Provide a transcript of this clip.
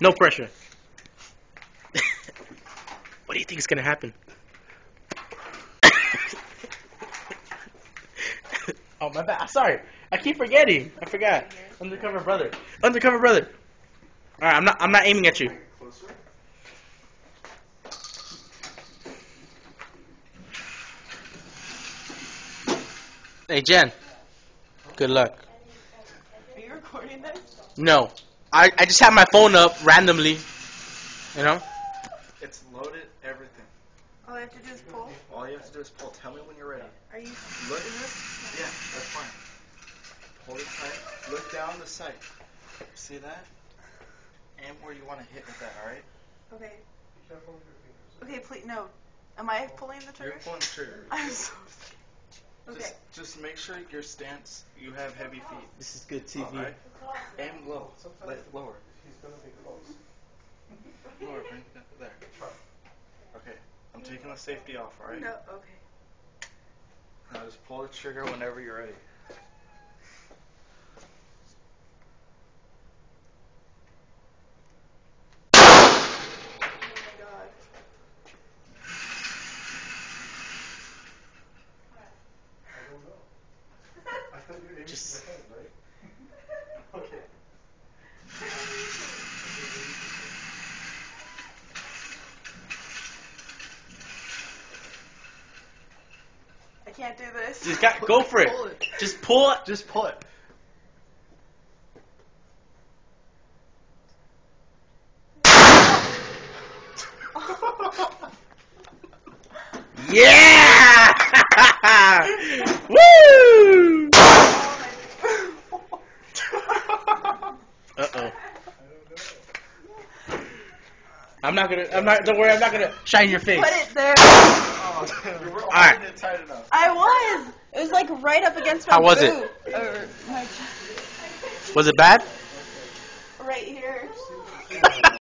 No pressure. What do you think is gonna happen? Oh my bad. Sorry, I keep forgetting. I forgot. Undercover brother. Undercover brother. All right, I'm not aiming at you. Hey Jen. Good luck. Are you recording this? No, I just have my phone up randomly. You know. It's loaded, everything. All I have to do is pull? All you have to do is pull. Tell me when you're ready. Are you... Look. Is this... Yeah, that's fine. Hold it tight. Look down the sight. See that? Aim where you want to hit with that, alright? Okay. Okay, please, no. Am I pulling the trigger? You're pulling the trigger. I'm so scared. Okay. Just make sure your stance, you have heavy feet. This is good TV. Alright? Aim low. Let it lower. He's gonna be close. Lower, bring it there. Okay, I'm taking the safety off, alright? No, okay. Now just pull the trigger whenever you're ready. Oh my god. I don't know. I thought you were aiming Just- for the head, right? Okay. I can't do this. Just go for it. Pull it. Just pull it. Just pull it. Yeah! Woo! Uh-oh. Don't worry, I'm not gonna shine your face. Put it there. Oh, you were Alright. holding it tight enough. I was. It was like right up against my How was it? boot. Or my Was it bad? right here.